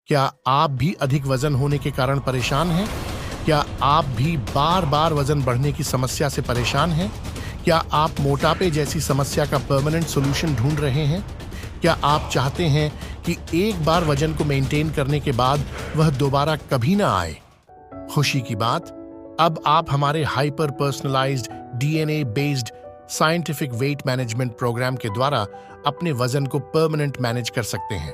क्या आप भी अधिक वजन होने के कारण परेशान हैं? क्या आप भी बार-बार वजन बढ़ने की समस्या से परेशान हैं? क्या आप मोटापे जैसी समस्या का परमानेंट सॉल्यूशन ढूंढ रहे हैं? क्या आप चाहते हैं कि एक बार वजन को मेंटेन करने के बाद वह दोबारा कभी ना आए? खुशी की बात, अब आप हमारे hyper personalised DNA based scientific weight management programme के द्वारा अपने वजन को परमानेंट मैनेज कर सकते हैं।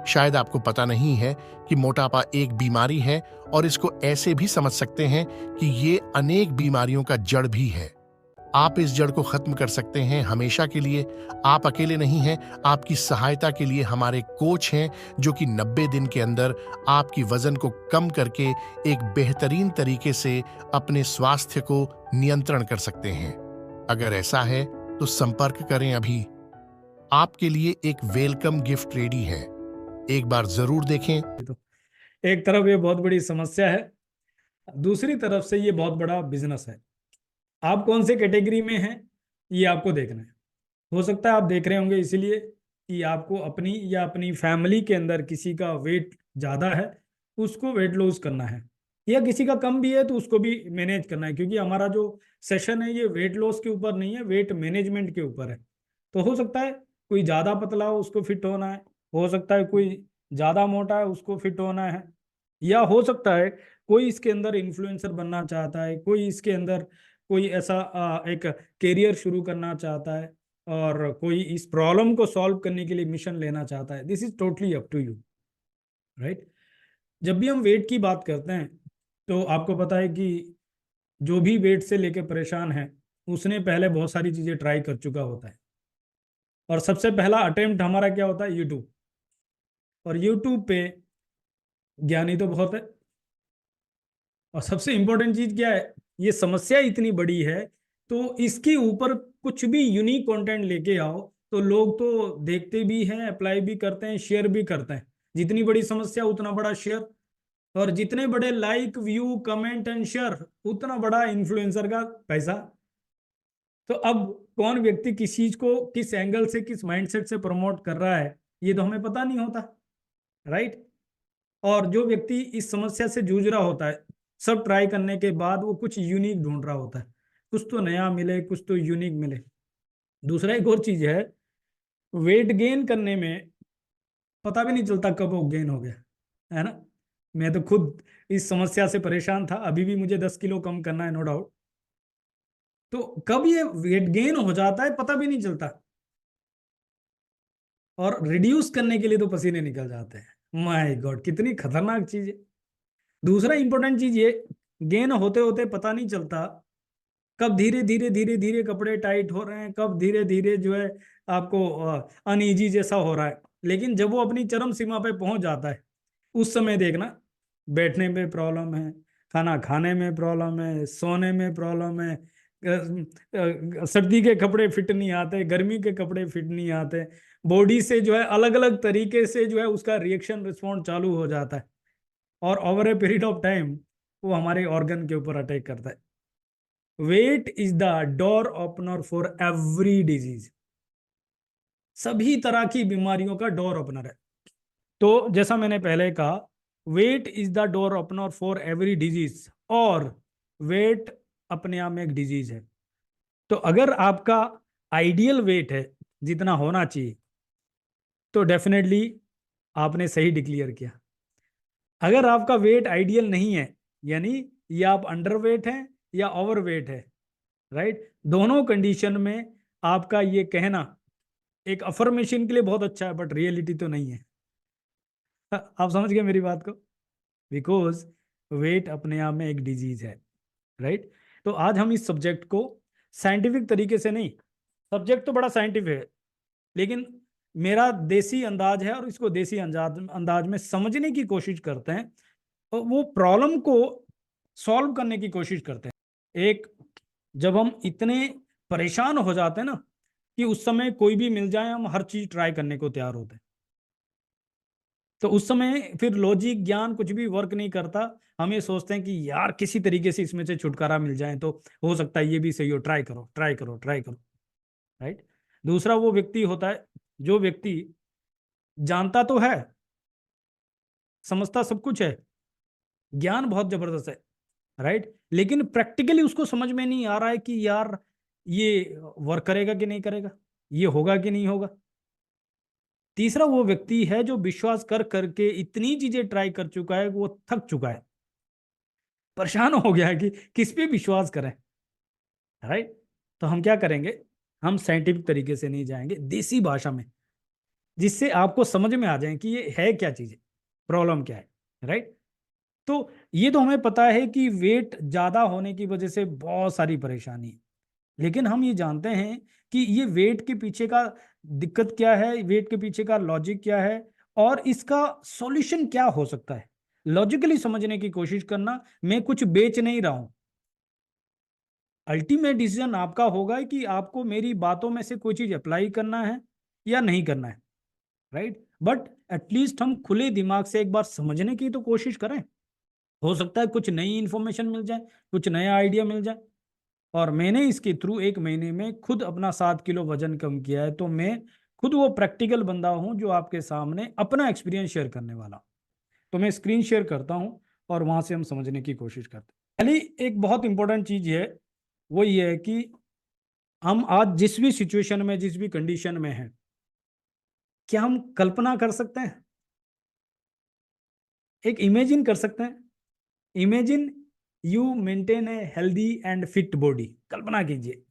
शायद आपको पता नहीं है कि मोटापा एक बीमारी है और इसको ऐसे भी समझ सकते हैं कि ये अनेक बीमारियों का जड़ भी है। आप इस जड़ को खत्म कर सकते हैं हमेशा के लिए। आप अकेले नहीं हैं, आपकी सहायता के लिए हमारे कोच हैं जो कि 90 दिन के अंदर आपकी वजन को कम करके एक बेहतरीन तरीके से अपने स्वास्थ्य को नियंत्रण कर सकते हैं। अगर ऐसा है तो संपर्क करें अभी। आपके लिए एक वेलकम गिफ्ट रेडी है, एक बार जरूर देखें। तो एक तरफ ये बहुत बड़ी समस्या है, दूसरी तरफ से ये बहुत बड़ा बिजनेस है। आप कौन से कैटेगरी में हैं ये आपको देखना है। हो सकता है आप देख रहे होंगे इसीलिए कि आपको अपनी या अपनी फैमिली के अंदर किसी का वेट ज़्यादा है, उसको वेट लॉस करना है, या किसी का कम भी है तो उसको भी मैनेज करना है। क्योंकि हमारा जो सेशन है ये वेट लॉस के ऊपर नहीं है, वेट मैनेजमेंट के ऊपर है। तो हो सकता है कोई ज़्यादा पतला हो उसको फिट होना है, हो सकता है कोई ज़्यादा मोटा है उसको फिट होना है, या हो सकता है कोई इसके अंदर इन्फ्लुएंसर बनना चाहता है, कोई इसके अंदर कोई ऐसा एक कैरियर शुरू करना चाहता है, और कोई इस प्रॉब्लम को सॉल्व करने के लिए मिशन लेना चाहता है। This is totally up to you, right. जब भी हम वेट की बात करते हैं तो आपको पता है कि जो भी वेट से लेके परेशान है उसने पहले बहुत सारी चीज़ें ट्राई कर चुका होता है। और सबसे पहला अटेम्प्ट हमारा क्या होता है? यूट्यूब। और यूट्यूब पे ज्ञानी तो बहुत है, और सबसे इंपॉर्टेंट चीज क्या है, ये समस्या इतनी बड़ी है तो इसके ऊपर कुछ भी यूनिक कंटेंट लेके आओ तो लोग तो देखते भी हैं, अप्लाई भी करते हैं, शेयर भी करते हैं। जितनी बड़ी समस्या उतना बड़ा शेयर, और जितने बड़े like view comment and share उतना बड़ा इन्फ्लुएंसर का पैसा। तो अब कौन व्यक्ति किस चीज को किस एंगल से किस माइंडसेट से प्रमोट कर रहा है ये तो हमें पता नहीं होता, राइट। और जो व्यक्ति इस समस्या से जूझ रहा होता है, सब ट्राई करने के बाद वो कुछ यूनिक ढूंढ रहा होता है, कुछ तो नया मिले, कुछ तो यूनिक मिले। दूसरा एक और चीज है, वेट गेन करने में पता भी नहीं चलता कब वो गेन हो गया, है ना। मैं तो खुद इस समस्या से परेशान था, अभी भी मुझे 10 किलो कम करना है, नो डाउट। तो कब ये वेट गेन हो जाता है पता भी नहीं चलता, और रिड्यूस करने के लिए तो पसीने निकल जाते हैं। माय गॉड, कितनी खतरनाक चीज है। दूसरा इंपॉर्टेंट चीज ये, गेन होते होते पता नहीं चलता कब धीरे धीरे धीरे धीरे कपड़े टाइट हो रहे हैं, कब धीरे धीरे जो है आपको अनईजी जैसा हो रहा है। लेकिन जब वो अपनी चरम सीमा पे पहुंच जाता है उस समय देखना, बैठने में प्रॉब्लम है, खाना खाने में प्रॉब्लम है, सोने में प्रॉब्लम है, सर्दी के कपड़े फिट नहीं आते, गर्मी के कपड़े फिट नहीं आते, बॉडी से जो है अलग अलग तरीके से जो है उसका रिएक्शन रिस्पॉन्ड चालू हो जाता है, और over a period of time वो हमारे ऑर्गन के ऊपर अटैक करता है। Weight is the door opener for every disease, सभी तरह की बीमारियों का डोर ओपनर है। तो जैसा मैंने पहले कहा, weight is the door opener for every disease, और वेट अपने आप में एक डिजीज है। तो अगर आपका आइडियल वेट है जितना होना चाहिए तो डेफिनेटली आपने सही डिक्लेयर किया। अगर आपका वेट आइडियल नहीं है, यानी या आप अंडर वेट हैं या ओवर वेट है, राइट, दोनों कंडीशन में आपका ये कहना एक अफर्मेशन के लिए बहुत अच्छा है, बट रियलिटी तो नहीं है। आप समझ गए मेरी बात को? बिकॉज वेट अपने आप में एक डिजीज है, राइट। तो आज हम इस सब्जेक्ट को साइंटिफिक तरीके से नहीं, सब्जेक्ट तो बड़ा साइंटिफिक है, लेकिन मेरा देसी अंदाज है और इसको देसी अंदाज अंदाज में समझने की कोशिश करते हैं, और वो प्रॉब्लम को सॉल्व करने की कोशिश करते हैं। एक, जब हम इतने परेशान हो जाते हैं ना कि उस समय कोई भी मिल जाए हम हर चीज ट्राई करने को तैयार होते हैं, तो उस समय फिर लॉजिक ज्ञान कुछ भी वर्क नहीं करता। हम ये सोचते हैं कि यार किसी तरीके से इसमें से छुटकारा मिल जाए तो हो सकता है ये भी सही हो, ट्राई करो ट्राई करो ट्राई करो, राइट। दूसरा वो व्यक्ति होता है जो व्यक्ति जानता तो है, समझता सब कुछ है, ज्ञान बहुत जबरदस्त है, राइट, लेकिन प्रैक्टिकली उसको समझ में नहीं आ रहा है कि यार ये वर्क करेगा कि नहीं करेगा, ये होगा कि नहीं होगा। तीसरा वो व्यक्ति है जो विश्वास कर करके इतनी चीजें ट्राई कर चुका है, वो थक चुका है, परेशान हो गया है कि किस पे विश्वास करें, राइट। तो हम क्या करेंगे, हम साइंटिफिक तरीके से नहीं जाएंगे, देसी भाषा में, जिससे आपको समझ में आ जाए कि ये है क्या चीज है, प्रॉब्लम क्या है, राइट। तो ये तो हमें पता है कि वेट ज्यादा होने की वजह से बहुत सारी परेशानी है, लेकिन हम ये जानते हैं कि ये वेट के पीछे का दिक्कत क्या है, वेट के पीछे का लॉजिक क्या है, और इसका सॉल्यूशन क्या हो सकता है। लॉजिकली समझने की कोशिश करना, मैं कुछ बेच नहीं रहा हूं, अल्टीमेट डिसीजन आपका होगा कि आपको मेरी बातों में से कोई चीज अप्लाई करना है या नहीं करना है, राइट। बट एटलीस्ट हम खुले दिमाग से एक बार समझने की तो कोशिश करें, हो सकता है कुछ नई इंफॉर्मेशन मिल जाए, कुछ नया आइडिया मिल जाए। और मैंने इसके थ्रू 1 महीने में खुद अपना 7 किलो वजन कम किया है, तो मैं खुद वो प्रैक्टिकल बंदा हूं जो आपके सामने अपना एक्सपीरियंस शेयर करने वाला हूं। तो मैं स्क्रीन शेयर करता हूं और वहां से हम समझने की कोशिश करते हैं। पहली एक बहुत इंपॉर्टेंट चीज है, वो ये है कि हम आज जिस भी सिचुएशन में, जिस भी कंडीशन में हैं, क्या हम कल्पना कर सकते हैं, एक इमेजिन कर सकते हैं। Imagine you maintain a healthy and fit body. कल्पना कीजिए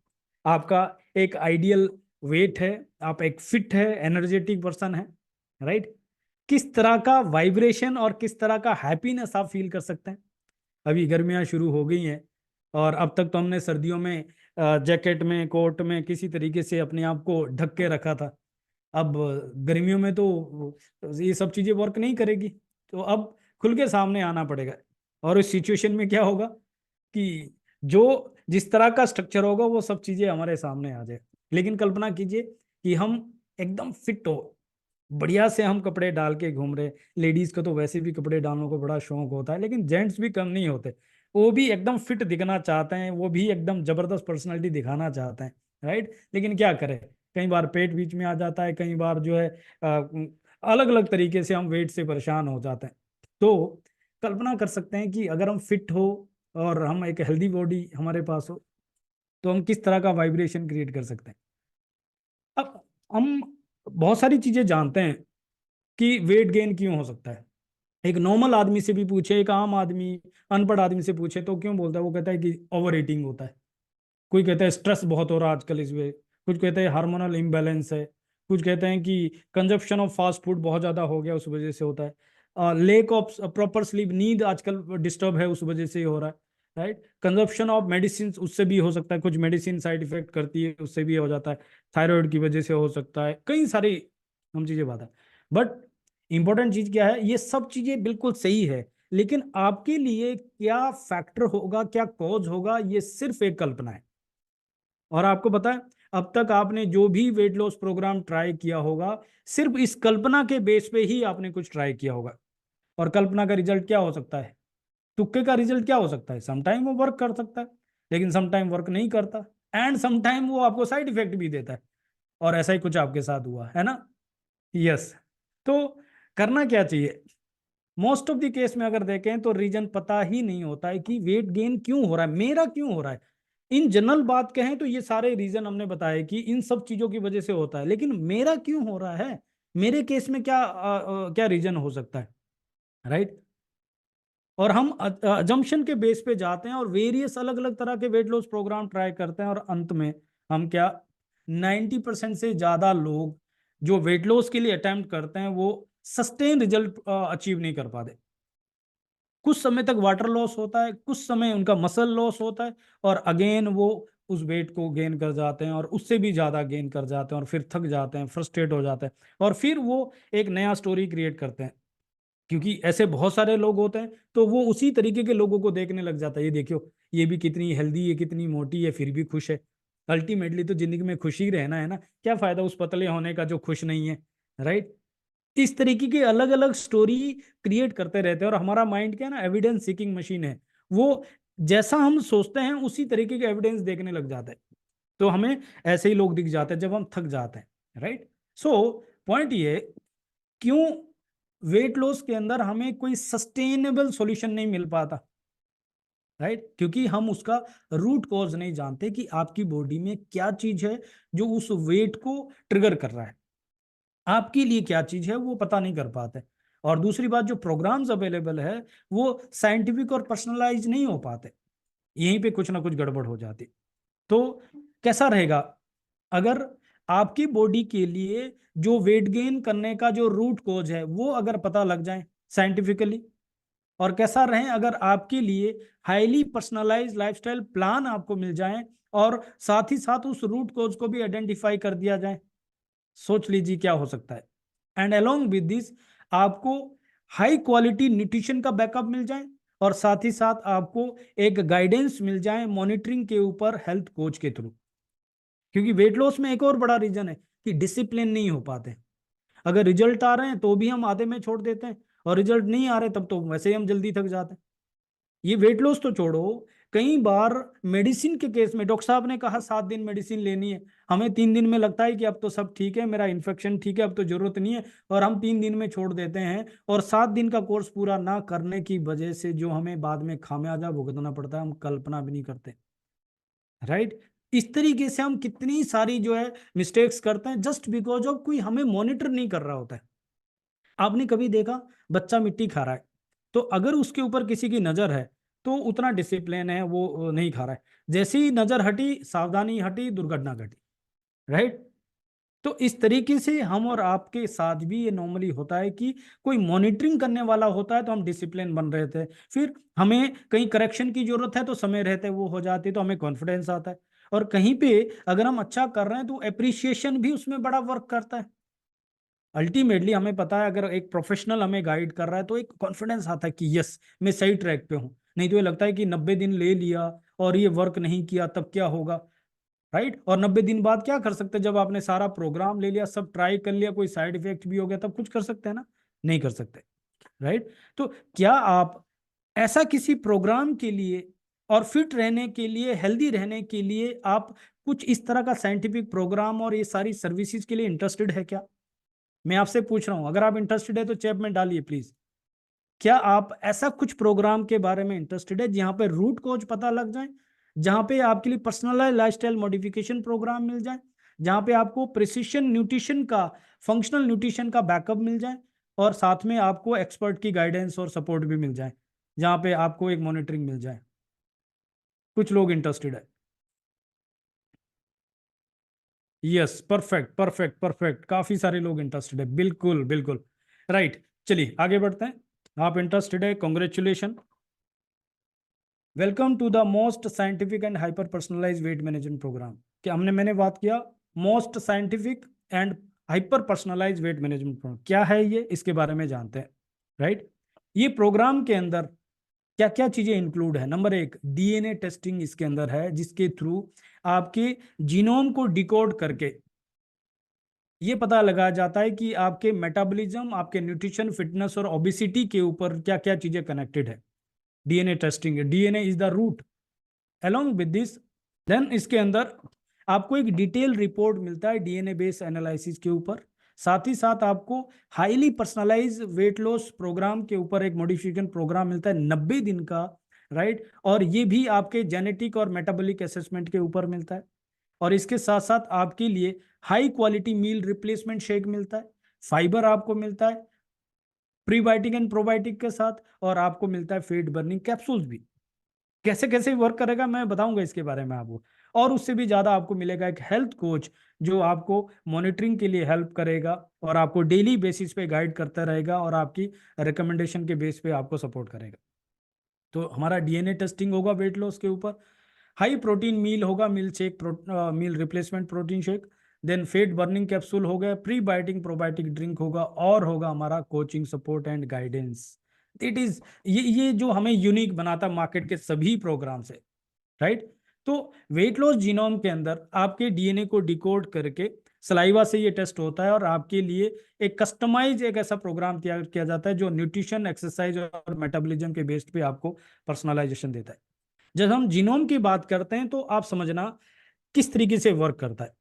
आपका एक आइडियल वेट है, आप एक फिट है, एनर्जेटिक पर्सन है, राइट। किस तरह का वाइब्रेशन और किस तरह का हैप्पीनेस आप फील कर सकते हैं। अभी गर्मियां शुरू हो गई हैं और अब तक तो हमने सर्दियों में जैकेट में, कोट में किसी तरीके से अपने आप को ढक के रखा था। अब गर्मियों में तो ये सब चीजें वर्क नहीं करेगी, तो अब खुल के सामने आना पड़ेगा। और इस सिचुएशन में क्या होगा कि जो जिस तरह का स्ट्रक्चर होगा वो सब चीजें हमारे सामने आ जाए। लेकिन कल्पना कीजिए कि हम एकदम फिट हो, बढ़िया से हम कपड़े डाल के घूम रहे। लेडीज को तो वैसे भी कपड़े डालने को बड़ा शौक होता है, लेकिन जेंट्स भी कम नहीं होते, वो भी एकदम फिट दिखना चाहते हैं, वो भी एकदम जबरदस्त पर्सनालिटी दिखाना चाहते हैं, राइट। लेकिन क्या करें, कई बार पेट बीच में आ जाता है, कई बार जो है अलग अलग तरीके से हम वेट से परेशान हो जाते हैं। तो कल्पना कर सकते हैं कि अगर हम फिट हो और हम एक हेल्दी बॉडी हमारे पास हो, तो हम किस तरह का वाइब्रेशन क्रिएट कर सकते हैं। अब हम बहुत सारी चीजें जानते हैं कि वेट गेन क्यों हो सकता है। एक नॉर्मल आदमी से भी पूछे, एक आम आदमी, अनपढ़ आदमी से पूछे तो क्यों बोलता है, वो कहता है कि ओवर ईटिंग होता है। कोई कहता है स्ट्रेस बहुत हो रहा है आजकल इस वे, कुछ कहते हैं हार्मोनल इम्बैलेंस है, कुछ कहते हैं कि कंजप्शन ऑफ फास्ट फूड बहुत ज़्यादा हो गया उस वजह से होता है, लेक ऑफ प्रॉपर स्लीप, नींद आजकल डिस्टर्ब है उस वजह से ही हो रहा है, राइट। कंजप्शन ऑफ मेडिसिन, उससे भी हो सकता है, कुछ मेडिसिन साइड इफेक्ट करती है उससे भी हो जाता है, थायराइड की वजह से हो सकता है, कई सारी हम चीज़ें बात है। बट इंपॉर्टेंट चीज़ क्या है, ये सब चीज़ें बिल्कुल सही है, लेकिन आपके लिए क्या फैक्टर होगा, क्या कॉज होगा, ये सिर्फ एक कल्पना है। और आपको पता है, अब तक आपने जो भी वेट लॉस प्रोग्राम ट्राई किया होगा, सिर्फ इस कल्पना के बेस पे ही आपने कुछ ट्राई किया होगा। और कल्पना का रिजल्ट क्या हो सकता है, तुक्के का रिजल्ट क्या हो सकता है, समटाइम वो वर्क कर सकता है, लेकिन समटाइम वर्क नहीं करता, एंड समटाइम वो आपको साइड इफेक्ट भी देता है। और ऐसा ही कुछ आपके साथ हुआ है ना। यस। तो करना क्या चाहिए, मोस्ट ऑफ द केस में अगर देखें तो रीजन पता ही नहीं होता है कि वेट गेन क्यों हो रहा है, मेरा क्यों हो रहा है। इन जनरल बात कहें तो ये सारे रीजन हमने बताए कि इन सब चीजों की वजह से होता है, लेकिन मेरा क्यों हो रहा है, मेरे केस में क्या क्या रीजन हो सकता है, राइट। और हम अजम्पशन के बेस पे जाते हैं और वेरियस अलग अलग तरह के वेट लॉस प्रोग्राम ट्राई करते हैं, और अंत में हम क्या, 90% से ज्यादा लोग जो वेट लॉस के लिए अटेम्प्ट करते हैं वो सस्टेन रिजल्ट अचीव नहीं कर पाते। कुछ समय तक वाटर लॉस होता है, कुछ समय उनका मसल लॉस होता है, और अगेन वो उस वेट को गेन कर जाते हैं और उससे भी ज्यादा गेन कर जाते हैं, और फिर थक जाते हैं, फ्रस्ट्रेट हो जाते हैं, और फिर वो एक नया स्टोरी क्रिएट करते हैं। क्योंकि ऐसे बहुत सारे लोग होते हैं, तो वो उसी तरीके के लोगों को देखने लग जाता है, ये देखियो ये भी कितनी हेल्दी है, कितनी मोटी है, फिर भी खुश है। अल्टीमेटली तो जिंदगी में खुशी रहना है ना, क्या फायदा उस पतले होने का जो खुश नहीं है, राइट। इस तरीके के अलग अलग स्टोरी क्रिएट करते रहते हैं, और हमारा माइंड क्या है ना, एविडेंस सीकिंग मशीन है। वो जैसा हम सोचते हैं उसी तरीके के एविडेंस देखने लग जाता है। तो हमें ऐसे ही लोग दिख जाते हैं जब हम थक जाते हैं, राइट। सो पॉइंट ये, क्यों वेट लॉस के अंदर हमें कोई सस्टेनेबल सॉल्यूशन नहीं मिल पाता, राइट, क्योंकि हम उसका रूट कॉज नहीं जानते कि आपकी बॉडी में क्या चीज है जो उस वेट को ट्रिगर कर रहा है, आपके लिए क्या चीज है वो पता नहीं कर पाते। और दूसरी बात, जो प्रोग्राम्स अवेलेबल है वो साइंटिफिक और पर्सनलाइज नहीं हो पाते, यहीं पे कुछ ना कुछ गड़बड़ हो जाती। तो कैसा रहेगा अगर आपकी बॉडी के लिए जो वेट गेन करने का जो रूट कॉज है वो अगर पता लग जाए साइंटिफिकली, और कैसा रहे अगर आपके लिए हाईली पर्सनलाइज लाइफस्टाइल प्लान आपको मिल जाए और साथ ही साथ उस रूट कॉज को भी आइडेंटिफाई कर दिया जाए। सोच लीजिए क्या हो सकता है। एंड अलोंग विद दिस आपको हाई क्वालिटी न्यूट्रिशन का बैकअप मिल जाए और साथ ही साथ आपको एक गाइडेंस मिल जाए मॉनिटरिंग के ऊपर हेल्थ कोच के थ्रू। क्योंकि वेट लॉस में एक और बड़ा रीजन है कि डिसिप्लिन नहीं हो पाते। अगर रिजल्ट आ रहे हैं तो भी हम आधे में छोड़ देते हैं, और रिजल्ट नहीं आ रहे तब तो वैसे ही हम जल्दी थक जाते हैं। ये वेट लॉस तो छोड़ो, कई बार मेडिसिन के केस में डॉक्टर साहब ने कहा 7 दिन मेडिसिन लेनी है, हमें 3 दिन में लगता है कि अब तो सब ठीक है, मेरा इन्फेक्शन ठीक है, अब तो जरूरत नहीं है, और हम 3 दिन में छोड़ देते हैं, और 7 दिन का कोर्स पूरा ना करने की वजह से जो हमें बाद में खामियाजा भुगतना पड़ता है हम कल्पना भी नहीं करते, राइट। इस तरीके से हम कितनी सारी जो है मिस्टेक्स करते हैं जस्ट बिकॉज ऑफ कोई हमें मॉनिटर नहीं कर रहा होता है। आपने कभी देखा बच्चा मिट्टी खा रहा है, तो अगर उसके ऊपर किसी की नजर है तो उतना डिसिप्लिन है वो नहीं खा रहा है, जैसे ही नजर हटी सावधानी हटी दुर्घटना घटी, राइट। तो इस तरीके से हम और आपके साथ भी ये नॉर्मली होता है कि कोई मॉनिटरिंग करने वाला होता है तो हम डिसिप्लिन बन रहे थे, फिर हमें कहीं करेक्शन की जरूरत है तो समय रहते वो हो जाती, तो हमें कॉन्फिडेंस आता है, और कहीं पे अगर हम अच्छा कर रहे हैं तो अप्रिसिएशन भी उसमें बड़ा वर्क करता है। अल्टीमेटली हमें पता है अगर एक प्रोफेशनल हमें गाइड कर रहा है तो एक कॉन्फिडेंस आता है कि यस मैं सही ट्रैक पे हूँ, नहीं तो ये लगता है कि 90 दिन ले लिया और ये वर्क नहीं किया तब क्या होगा, राइट। और 90 दिन बाद क्या कर सकते हैं, जब आपने सारा प्रोग्राम ले लिया सब ट्राई कर लिया कोई साइड इफेक्ट भी हो गया तब कुछ कर सकते हैं ना, नहीं कर सकते, राइट। तो क्या आप ऐसा किसी प्रोग्राम के लिए और फिट रहने के लिए हेल्दी रहने के लिए आप कुछ इस तरह का साइंटिफिक प्रोग्राम और ये सारी सर्विसेज के लिए इंटरेस्टेड है क्या? मैं आपसे पूछ रहा हूं, अगर आप इंटरेस्टेड है तो चैट में डालिए प्लीज। क्या आप ऐसा कुछ प्रोग्राम के बारे में इंटरेस्टेड है जहां पे रूट कोज पता लग जाए, जहां पे आपके लिए पर्सनलाइज लाइफस्टाइल मॉडिफिकेशन प्रोग्राम मिल जाए, जहां पे आपको प्रिसिशन न्यूट्रिशन का फंक्शनल न्यूट्रिशन का बैकअप मिल जाए, और साथ में आपको एक्सपर्ट की गाइडेंस और सपोर्ट भी मिल जाए, जहां पे आपको एक मॉनिटरिंग मिल जाए? कुछ लोग इंटरेस्टेड है। यस, परफेक्ट परफेक्ट परफेक्ट, काफी सारे लोग इंटरेस्टेड है, बिल्कुल बिल्कुल, राइट। चलिए आगे बढ़ते हैं। आप इंटरेस्टेड है, congratulation, welcome to the most scientific and hyper personalise weight management programme. क्या हमने बात किया most scientific and hyper personalise weight management programme क्या है, ये इसके बारे में जानते हैं, राइट। ये प्रोग्राम के अंदर क्या क्या चीजें इंक्लूड है? नंबर 1, डीएनए टेस्टिंग इसके अंदर है, जिसके थ्रू आपके जीनोम को डिकोड करके ये पता लगाया जाता है कि आपके मेटाबॉलिज्म, आपके न्यूट्रिशन, फिटनेस और ओबेसिटी के ऊपर क्या क्या चीजें कनेक्टेड है। डीएनए टेस्टिंग है, DNA is the root. Along with this then इसके अंदर आपको एक डिटेल रिपोर्ट मिलता है डीएनए बेस्ड एनालिसिस के ऊपर, साथ ही साथ आपको highly personalise weight loss programme के ऊपर एक मॉडिफिकेशन प्रोग्राम मिलता है 90 दिन का, राइट। और ये भी आपके जेनेटिक और मेटाबॉलिक असेसमेंट के ऊपर मिलता है, और इसके साथ साथ आपके लिए high quality meal replacement shake मिलता है, फाइबर आपको मिलता है प्रीबायोटिक एंड प्रोबायोटिक के साथ, और आपको मिलता है फैट बर्निंग कैप्सूल्स भी। कैसे कैसे वर्क करेगा मैं बताऊंगा इसके बारे में आपको, और उससे भी ज्यादा आपको मिलेगा एक हेल्थ कोच जो आपको मॉनिटरिंग के लिए हेल्प करेगा और आपको डेली बेसिस पे गाइड करता रहेगा और आपकी रिकमेंडेशन के बेस पे आपको सपोर्ट करेगा। तो हमारा डीएनए टेस्टिंग होगा वेट लॉस के ऊपर, हाई प्रोटीन मील होगा, meal shake, meal replacement protein shake, then fat burning capsule हो गया, प्रीबायोटिक प्रोबायोटिक ड्रिंक होगा, और होगा हमारा coaching support and guidance. It is ये जो हमें यूनिक बनाता मार्केट के सभी प्रोग्राम से, राइट। तो वेट लॉस जीनोम के अंदर आपके डीएनए को डिकोड करके सलाइवा से ये टेस्ट होता है, और आपके लिए एक कस्टमाइज एक ऐसा प्रोग्राम तैयार किया जाता है जो न्यूट्रिशन, एक्सरसाइज और मेटाबॉलिज्म के बेस्ड पे आपको पर्सनलाइजेशन देता है। जब हम जीनोम की बात करते हैं तो आप समझना किस तरीके से वर्क करता है।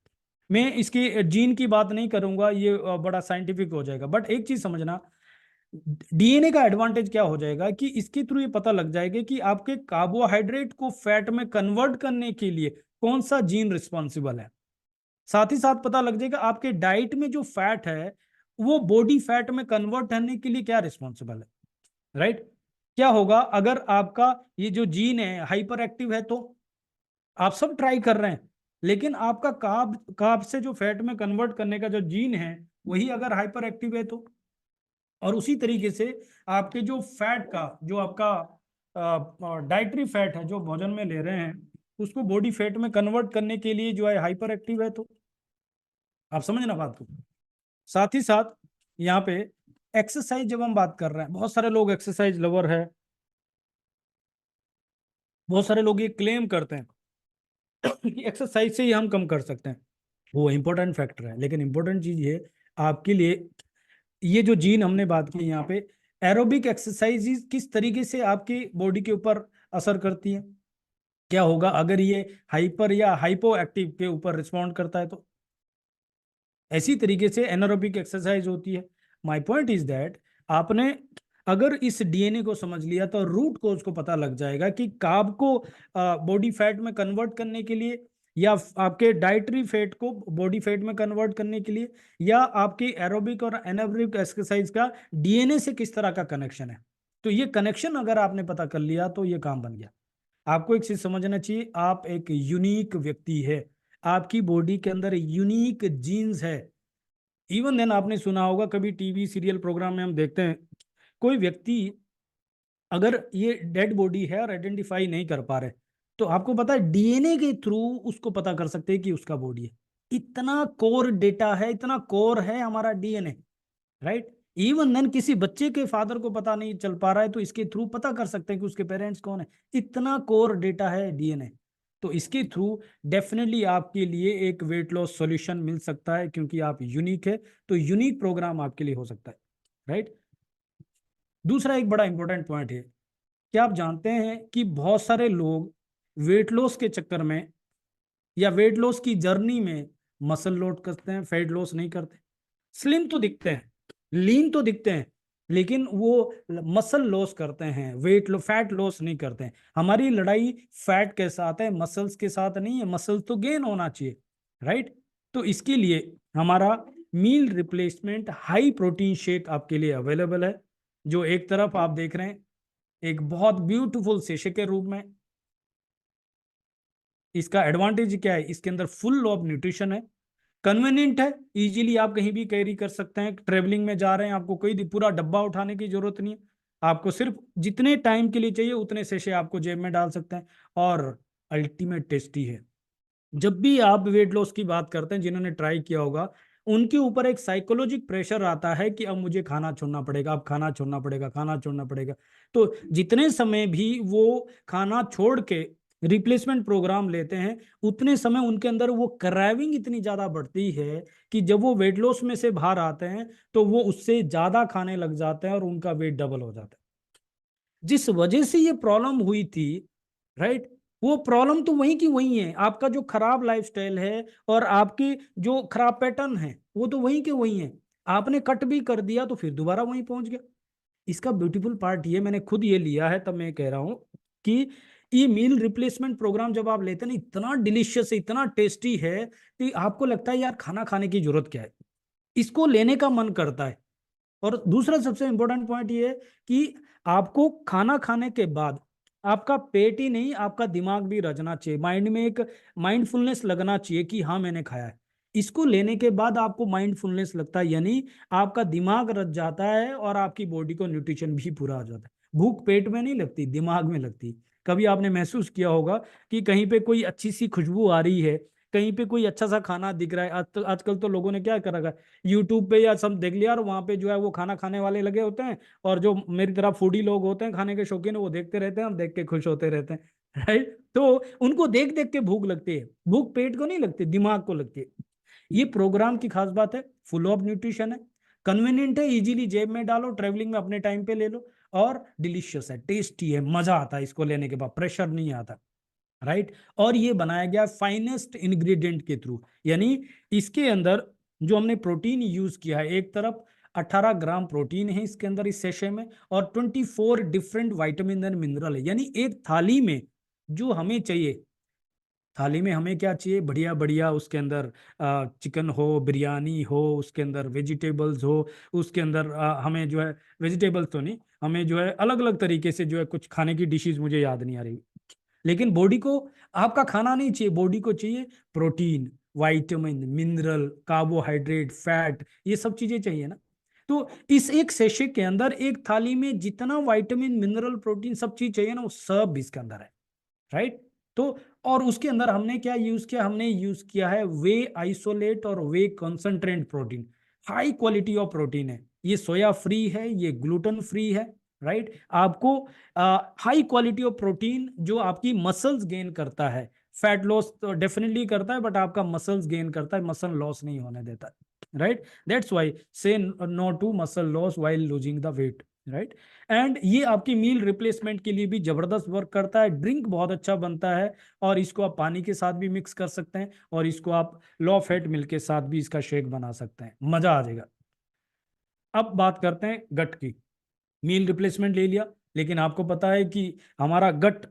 मैं इसकी जीन की बात नहीं करूंगा, ये बड़ा साइंटिफिक हो जाएगा, बट एक चीज समझना, डीएनए का एडवांटेज क्या हो जाएगा कि इसके थ्रू ये पता लग जाएगा कि आपके कार्बोहाइड्रेट को फैट में कन्वर्ट करने के लिए कौन सा जीन रिस्पॉन्सिबल है। साथ ही साथ पता लग जाएगा आपके डाइट में जो फैट है वो बॉडी फैट में कन्वर्ट करने के लिए क्या रिस्पॉन्सिबल है, राइट। क्या होगा अगर आपका ये जो जीन है हाइपर एक्टिव है, तो आप सब ट्राई कर रहे हैं, लेकिन आपका कार्ब से जो फैट में कन्वर्ट करने का जो जीन है वही अगर हाइपर एक्टिव है तो। और उसी तरीके से आपके जो फैट का जो आपका डाइटरी फैट है जो भोजन में ले रहे हैं उसको बॉडी फैट में कन्वर्ट करने के लिए जो है हाइपर एक्टिव है, तो आप समझ ना बात को। साथ ही साथ यहाँ पे एक्सरसाइज जब हम बात कर रहे हैं, बहुत सारे लोग एक्सरसाइज लवर है, बहुत सारे लोग ये क्लेम करते हैं कि एक्सरसाइज से ही हम कम कर सकते हैं। वो इंपॉर्टेंट फैक्टर है, लेकिन इंपॉर्टेंट चीज ये आपके लिए ये जो जीन हमने बात की यहाँ पे, एरोबिक एक्सरसाइज किस तरीके से आपकी बॉडी के ऊपर असर करती है, क्या होगा अगर ये हाइपर या हाइपो एक्टिव के ऊपर रिस्पॉन्ड करता है तो। ऐसी तरीके से एनारोबिक एक्सरसाइज होती है। माय पॉइंट इज दैट आपने अगर इस डीएनए को समझ लिया तो रूट कोज को पता लग जाएगा कि कार्ब को बॉडी फैट में कन्वर्ट करने के लिए या आपके डाइटरी फैट को बॉडी फैट में कन्वर्ट करने के लिए या आपकी एरोबिक और एनारोबिक एक्सरसाइज का डीएनए से किस तरह का कनेक्शन है। तो ये कनेक्शन अगर आपने पता कर लिया तो ये काम बन गया। आपको एक चीज समझना चाहिए, आप एक यूनिक व्यक्ति है, आपकी बॉडी के अंदर यूनिक जीन्स है। इवन देन आपने सुना होगा कभी टीवी सीरियल प्रोग्राम में हम देखते हैं कोई व्यक्ति अगर ये डेड बॉडी है और आइडेंटिफाई नहीं कर पा रहे तो आपको पता है डीएनए के थ्रू उसको पता कर सकते हैं कि उसका बॉडी है। इतना कोर डेटा है, इतना कोर है हमारा डीएनए, राइट। इवन देन किसी बच्चे के फादर को पता नहीं चल पा रहा है तो इसके थ्रू पता कर सकते हैं कि उसके पेरेंट्स कौन है। इतना कोर डेटा है डीएनए। तो इसके थ्रू डेफिनेटली आपके लिए एक वेट लॉस सॉल्यूशन मिल सकता है क्योंकि आप यूनिक है, तो यूनिक प्रोग्राम आपके लिए हो सकता है, राइट। दूसरा एक बड़ा इंपॉर्टेंट पॉइंट है, क्या आप जानते हैं कि बहुत सारे लोग वेट लॉस के चक्कर में या वेट लॉस की जर्नी में मसल लॉस करते हैं, फैट लॉस नहीं करते। स्लिम तो दिखते हैं, लीन तो दिखते हैं, लेकिन वो मसल लॉस करते हैं, फैट लॉस नहीं करते हैं। हमारी लड़ाई फैट के साथ है, मसल्स के साथ नहीं है। मसल्स तो गेन होना चाहिए, राइट। तो इसके लिए हमारा meal replacement high protein shake आपके लिए अवेलेबल है, जो एक तरफ आप देख रहे हैं एक बहुत ब्यूटीफुल सेशे के रूप में। इसका एडवांटेज क्या है, इसके अंदर फुल ऑफ न्यूट्रिशन है, कन्वीनियंट है, इजीली आप कहीं भी कैरी कर सकते हैं। ट्रेवलिंग में जा रहे हैं आपको कोई पूरा डब्बा उठाने की जरूरत नहीं है, आपको सिर्फ जितने टाइम के लिए चाहिए उतने सेशे आपको जेब में डाल सकते हैं। और अल्टीमेट टेस्टी है। जब भी आप वेट लॉस की बात करते हैं, जिन्होंने ट्राई किया होगा उनके ऊपर एक साइकोलॉजिक प्रेशर आता है कि अब मुझे खाना छोड़ना पड़ेगा, अब खाना छोड़ना पड़ेगा, खाना छोड़ना पड़ेगा। तो जितने समय भी वो खाना छोड़ के रिप्लेसमेंट प्रोग्राम लेते हैं उतने समय उनके अंदर वो क्रेविंग इतनी ज्यादा बढ़ती है कि जब वो वेट लॉस में से बाहर आते हैं तो वो उससे ज्यादा खाने लग जाते हैं और उनका वेट डबल हो जाता है। जिस वजह से ये प्रॉब्लम हुई थी, राइट, वो प्रॉब्लम तो वही की वही है। आपका जो खराब लाइफस्टाइल है और आपकी जो खराब पैटर्न है वो तो वही के वही है। आपने कट भी कर दिया तो फिर दोबारा वहीं पहुंच गया। इसका ब्यूटीफुल पार्ट ये, मैंने खुद ये लिया है तब मैं कह रहा हूं कि ये मील रिप्लेसमेंट प्रोग्राम जब आप लेते हैं ना, इतना डिलीशियस है, इतना टेस्टी है कि आपको लगता है यार खाना खाने की जरूरत क्या है, इसको लेने का मन करता है। और दूसरा सबसे इंपॉर्टेंट पॉइंट ये है कि आपको खाना खाने के बाद आपका पेट ही नहीं आपका दिमाग भी रचना चाहिए, माइंड में एक माइंडफुलनेस लगना चाहिए कि हाँ मैंने खाया है। इसको लेने के बाद आपको माइंडफुलनेस लगता है, यानी आपका दिमाग रच जाता है और आपकी बॉडी को न्यूट्रिशन भी पूरा हो जाता है। भूख पेट में नहीं लगती, दिमाग में लगती। कभी आपने महसूस किया होगा कि कहीं पे कोई अच्छी सी खुशबू आ रही है, कहीं पे कोई अच्छा सा खाना दिख रहा है। आजकल तो लोगों ने क्या कर रखा है, यूट्यूब पे या सब देख लिया और वहां पे जो है वो खाना खाने वाले लगे होते हैं, और जो मेरी तरह फूडी लोग होते हैं, खाने के शौकीन, वो देखते रहते हैं और देख के खुश होते रहते हैं, राइट। तो उनको देख देख के भूख लगती है, भूख पेट को नहीं लगती, दिमाग को लगती है। ये प्रोग्राम की खास बात है, फुल ऑफ न्यूट्रिशन है, कन्वीनियंट है, इजीली जेब में डालो, ट्रेवलिंग में अपने टाइम पे ले लो, और डिलीशियस है, टेस्टी है, मजा आता है इसको लेने के बाद, प्रेशर नहीं आता, राइट। और ये बनाया गया फाइनेस्ट इंग्रेडिएंट के थ्रू, यानी इसके अंदर जो हमने प्रोटीन यूज किया है, एक तरफ 18 ग्राम प्रोटीन है इसके अंदर इस सेशे में, और 24 डिफरेंट विटामिन एंड मिनरल है। यानी एक थाली में जो हमें चाहिए, थाली में हमें क्या चाहिए, बढ़िया बढ़िया उसके अंदर चिकन हो, बिरयानी हो, उसके अंदर वेजिटेबल्स हो, उसके अंदर हमें जो है वेजिटेबल्स तो नहीं, हमें जो है अलग अलग तरीके से जो है कुछ खाने की डिशेस मुझे याद नहीं आ रही, लेकिन बॉडी को आपका खाना नहीं चाहिए, बॉडी को चाहिए protein, vitamin, mineral, carbohydrate, fat, ये सब चीजें चाहिए ना। तो इस एक सेशे के अंदर एक थाली में जितना विटामिन, मिनरल, प्रोटीन सब चीज चाहिए ना, वो सब इसके अंदर है, राइट। तो और उसके अंदर हमने क्या यूज किया, हमने यूज किया है वे आइसोलेट और whey concentrate protein. High quality of protein है ये, सोया फ्री है, ये ग्लूटेन फ्री है, राइट। आपको हाई क्वालिटी ऑफ प्रोटीन जो आपकी मसल्स गेन करता है, फैट लॉस तो डेफिनेटली करता है, बट आपका मसल्स गेन करता है, मसल लॉस नहीं होने देता, right. That's why say no to muscle loss while losing the weight, right. And ये आपकी मील रिप्लेसमेंट के लिए भी जबरदस्त वर्क करता है, ड्रिंक बहुत अच्छा बनता है, और इसको आप पानी के साथ भी मिक्स कर सकते हैं, और इसको आप लो फैट मिल्क के साथ भी इसका शेक बना सकते हैं, मजा आ जाएगा। अब बात करते हैं गट की। मील रिप्लेसमेंट ले लिया, लेकिन आपको पता है कि हमारा गट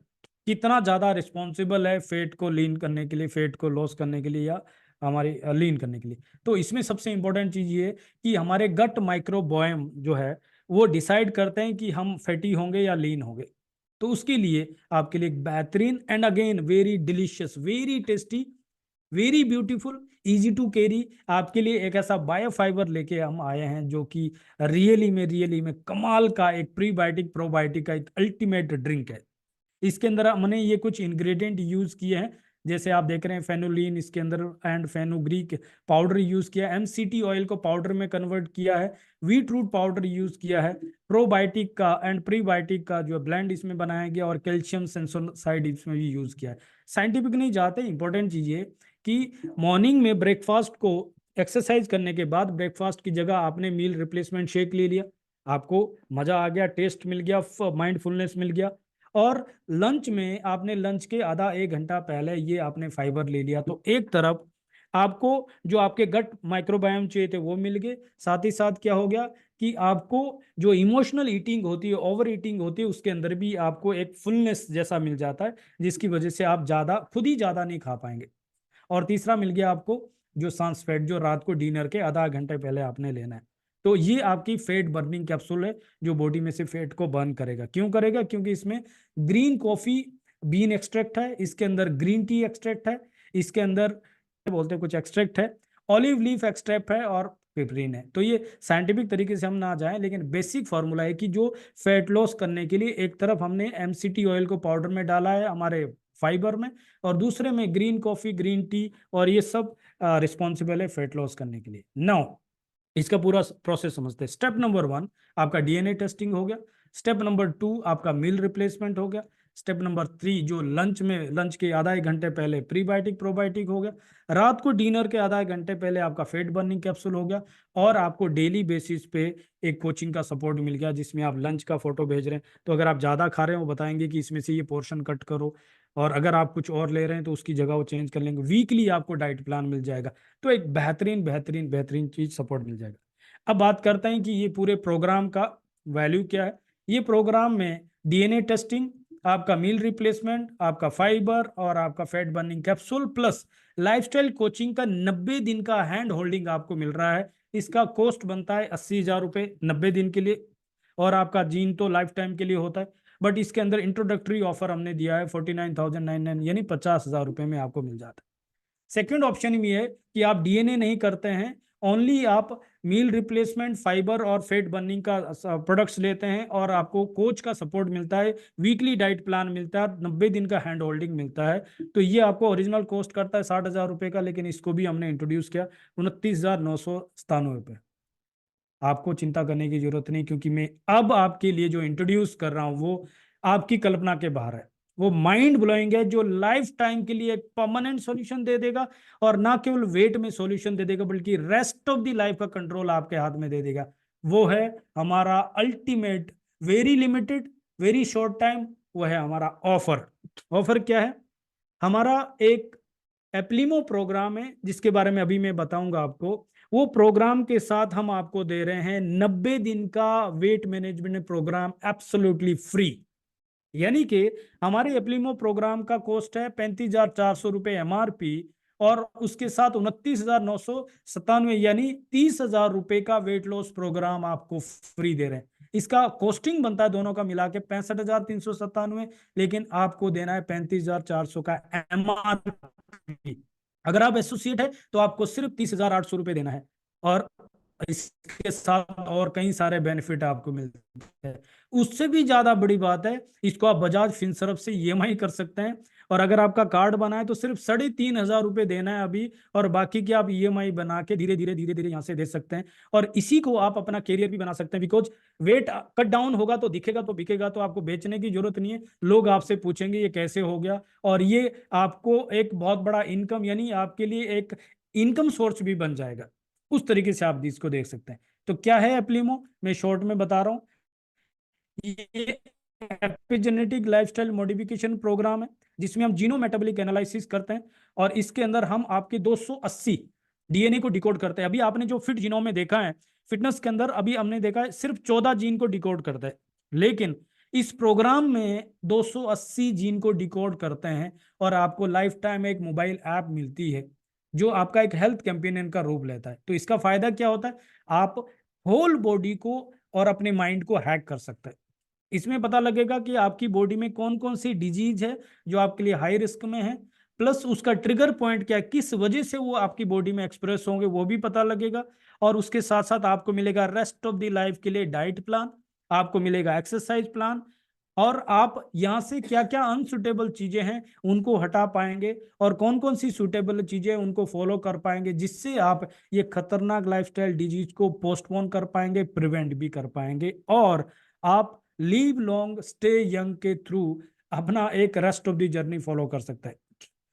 कितना ज्यादा रिस्पॉन्सिबल है फैट को लीन करने के लिए, फैट को लॉस करने के लिए, या हमारी लीन करने के लिए। तो इसमें सबसे इंपॉर्टेंट चीज ये है कि हमारे गट माइक्रोबायोम जो है वो डिसाइड करते हैं कि हम फैटी होंगे या लीन होंगे। तो उसके लिए आपके लिए एक बेहतरीन and again very delicious, very tasty, very beautiful, easy to carry आपके लिए एक ऐसा बायोफाइबर लेके हम आए हैं जो कि रियली में कमाल का एक प्रीबायोटिक प्रोबायोटिक का एक अल्टीमेट ड्रिंक है। इसके अंदर हमने ये कुछ इंग्रेडिएंट यूज किए हैं, जैसे आप देख रहे हैं फेनोलिन इसके अंदर, एंड फेनुग्रीक पाउडर यूज किया, एमसीटी ऑयल को पाउडर में कन्वर्ट किया है, व्हीट रूट पाउडर यूज किया है, प्रोबायोटिक का एंड प्रीबायोटिक का जो ब्लेंड इसमें बनाया गया, और कैल्शियम सेंसोसाइड इसमें भी यूज किया है। साइंटिफिक नहीं जाते, इंपॉर्टेंट चीज ये कि मॉर्निंग में ब्रेकफास्ट को, एक्सरसाइज करने के बाद ब्रेकफास्ट की जगह आपने मील रिप्लेसमेंट शेक ले लिया, आपको मजा आ गया, टेस्ट मिल गया, माइंडफुलनेस मिल गया, और लंच में आपने लंच के आधा एक घंटा पहले ये आपने फाइबर ले लिया, तो एक तरफ आपको जो आपके गट माइक्रोबायोम चाहिए थे वो मिल गए, साथ ही साथ क्या हो गया कि आपको जो इमोशनल ईटिंग होती है, ओवर ईटिंग होती है, उसके अंदर भी आपको एक फुलनेस जैसा मिल जाता है, जिसकी वजह से आप ज्यादा खुद ही ज्यादा नहीं खा पाएंगे। और तीसरा मिल गया आपको जो सांस फैट, जो रात को डिनर के आधा घंटे पहले आपने लेना है। तो ये आपकी फैट बर्निंग कैप्सूल है जो बॉडी में से फैट को बर्न करेगा। क्यों करेगा? क्योंकि इसमें ग्रीन कॉफी बीन एक्सट्रैक्ट है, इसके अंदर ग्रीन टी एक्सट्रैक्ट है, इसके अंदर बोलते हैं कुछ एक्सट्रैक्ट है, ऑलिव लीफ एक्सट्रैक्ट है, और पिपरिन है। तो ये साइंटिफिक तरीके से हम ना जाएं, लेकिन बेसिक फॉर्मूला है कि जो फैट लॉस करने के लिए एक तरफ हमने एमसीटी ऑयल को पाउडर में डाला है हमारे फाइबर में, और दूसरे में ग्रीन कॉफी, ग्रीन टी, और ये सब रिस्पॉन्सिबल है फैट लॉस करने के लिए। नाउ इसका पूरा प्रोसेस समझते हैं। स्टेप नंबर 1 आपका डीएनए टेस्टिंग हो गया, स्टेप नंबर 2 आपका मील रिप्लेसमेंट हो गया, स्टेप नंबर 3 जो लंच के आधा एक घंटे पहले प्रीबायोटिक प्रोबायोटिक हो गया, रात को डिनर के आधा एक घंटे पहले आपका फैट बर्निंग कैप्सूल हो गया, और आपको डेली बेसिस पे एक कोचिंग का सपोर्ट मिल गया, जिसमें आप लंच का फोटो भेज रहे हैं, तो अगर आप ज़्यादा खा रहे हैं वो बताएंगे कि इसमें से ये पोर्शन कट करो, और अगर आप कुछ और ले रहे हैं तो उसकी जगह वो चेंज कर लेंगे। वीकली आपको डाइट प्लान मिल जाएगा, तो एक बेहतरीन चीज सपोर्ट मिल जाएगा। अब बात करते हैं कि ये पूरे प्रोग्राम का वैल्यू क्या है। ये प्रोग्राम में डीएनए टेस्टिंग, आपका मील रिप्लेसमेंट, आपका फाइबर, और आपका fat burning capsule, plus lifestyle coaching का 90 दिन का हैंड होल्डिंग आपको मिल रहा है। इसका कॉस्ट बनता है 80,000 रुपये 90 दिन के लिए, और आपका जीन तो लाइफ टाइम के लिए होता है, बट इसके अंदर इंट्रोडक्टरी ऑफर हमने दिया है 49,999, यानी 50,000 रुपये में आपको मिल जाता है। सेकेंड ऑप्शन ये है कि आप डीएनए नहीं करते हैं, ओनली आप मील रिप्लेसमेंट, फाइबर और फैट बर्निंग का प्रोडक्ट्स लेते हैं, और आपको कोच का सपोर्ट मिलता है, वीकली डाइट प्लान मिलता है, 90 दिन का हैंड होल्डिंग मिलता है। तो ये आपको ओरिजिनल कॉस्ट करता है 60,000 रुपये का, लेकिन इसको भी हमने इंट्रोड्यूस किया 29,997 रुपये। आपको चिंता करने की जरूरत नहीं, क्योंकि मैं अब आपके लिए जो इंट्रोड्यूस कर रहा हूं वो आपकी कल्पना के बाहर है, वो माइंड ब्लोइंग है, जो लाइफ टाइम के लिए एक परमानेंट सॉल्यूशन दे देगा, और ना केवल वेट में सॉल्यूशन दे देगा, बल्कि रेस्ट ऑफ द लाइफ का कंट्रोल आपके हाथ में दे देगा। वो है हमारा ultimate, very limited, very short time, वो है हमारा ऑफर। ऑफर क्या है? हमारा एक एप्लीमो प्रोग्राम है, जिसके बारे में अभी मैं बताऊंगा आपको। वो प्रोग्राम के साथ हम आपको दे रहे हैं 90 दिन का weight management programme absolutely free. यानी कि हमारे एप्लीमो प्रोग्राम का कॉस्ट है 35,400 रुपये MRP, और उसके साथ 29,997 यानी 30,000 रुपये का वेट लॉस प्रोग्राम आपको फ्री दे रहे हैं। इसका कॉस्टिंग बनता है दोनों का मिला के 65,397, लेकिन आपको देना है 35,400 का MRP। अगर आप एसोसिएट है तो आपको सिर्फ 30,800 रुपये देना है, और इसके साथ और कई सारे बेनिफिट आपको मिलते हैं। उससे भी ज्यादा बड़ी बात है, इसको आप बजाज फिनसर्व से EMI कर सकते हैं, और अगर आपका कार्ड बना है तो सिर्फ 3,500 रुपये देना है अभी, और बाकी की आप EMI बना के धीरे धीरे यहाँ से दे सकते हैं। और इसी को आप अपना कैरियर भी बना सकते हैं, बिकॉज वेट कट डाउन होगा तो दिखेगा तो बिकेगा, तो आपको बेचने की जरूरत नहीं है। लोग आपसे पूछेंगे ये कैसे हो गया, और ये आपको एक बहुत बड़ा इनकम, यानी आपके लिए एक इनकम सोर्स भी बन जाएगा। उस तरीके से आप इसको देख सकते हैं। तो क्या है एप्लीमो, मैं शॉर्ट में बता रहा हूं। ये एपिजेनेटिक लाइफस्टाइल मॉडिफिकेशन प्रोग्राम है, जिसमें हम जीनो मेटाबॉलिक एनालिसिस करते हैं, और इसके अंदर हम आपके 280 DNA को डिकोड करते हैं। अभी आपने जो फिट जीनोम में देखा है, फिटनेस के अंदर अभी हमने देखा है सिर्फ 14 जीन को डिकोड करते हैं, लेकिन इस प्रोग्राम में 280 जीन को डिकोड करते हैं, और आपको लाइफ टाइम एक मोबाइल ऐप मिलती है जो आपका एक हेल्थ कैंपेनियन का रूप लेता है। तो इसका फायदा क्या होता है, आप होल बॉडी को और अपने माइंड को हैक कर सकते हैं। इसमें पता लगेगा कि आपकी बॉडी में कौन कौन सी डिजीज है जो आपके लिए हाई रिस्क में है, प्लस उसका ट्रिगर पॉइंट क्या है, किस वजह से वो आपकी बॉडी में एक्सप्रेस होंगे वो भी पता लगेगा। और उसके साथ साथ आपको मिलेगा रेस्ट ऑफ द लाइफ के लिए डाइट प्लान, आपको मिलेगा एक्सरसाइज प्लान, और आप यहाँ से क्या क्या अनसुटेबल चीजें हैं उनको हटा पाएंगे, और कौन कौन सी सुटेबल चीजें हैं उनको फॉलो कर पाएंगे, जिससे आप ये खतरनाक लाइफस्टाइल डिजीज को पोस्टपोन कर पाएंगे, प्रिवेंट भी कर पाएंगे, और आप लीव लॉन्ग स्टे यंग के थ्रू अपना एक rest of the journey follow कर सकते हैं।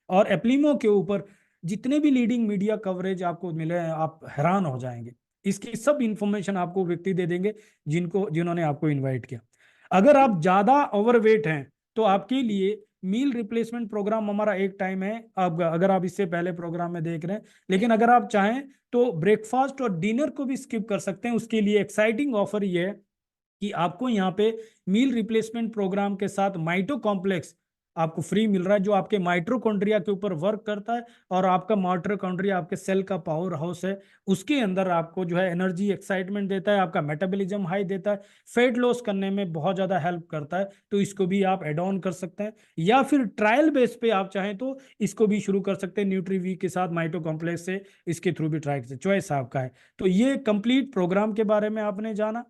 और एप्लीमो के ऊपर जितने भी लीडिंग मीडिया कवरेज आपको मिले हैं, आप हैरान हो जाएंगे। इसकी सब इंफॉर्मेशन आपको व्यक्ति दे देंगे जिन्होंने आपको इनवाइट किया। अगर आप ज्यादा ओवरवेट हैं तो आपके लिए मील रिप्लेसमेंट प्रोग्राम हमारा एक टाइम है, अब अगर आप इससे पहले प्रोग्राम में देख रहे हैं, लेकिन अगर आप चाहें तो ब्रेकफास्ट और डिनर को भी स्किप कर सकते हैं। उसके लिए एक्साइटिंग ऑफर ये है कि आपको यहाँ पे मील रिप्लेसमेंट प्रोग्राम के साथ माइटो कॉम्प्लेक्स आपको फ्री मिल रहा है, जो आपके माइटोकॉन्ड्रिया के ऊपर वर्क करता है, और आपका माइटोकॉन्ड्रिया आपके सेल का पावर हाउस है, उसके अंदर आपको जो है एनर्जी एक्साइटमेंट देता है, आपका मेटाबॉलिज्म हाई देता है, फेट लॉस करने में बहुत ज्यादा हेल्प करता है। तो इसको भी आप एड ऑन कर सकते हैं, या फिर ट्रायल बेस पे आप चाहें तो इसको भी शुरू कर सकते हैं न्यूट्रीवी के साथ, माइटो कॉम्प्लेक्स से इसके थ्रू भी ट्राई कर, चॉइस आपका है। तो ये कंप्लीट प्रोग्राम के बारे में आपने जाना।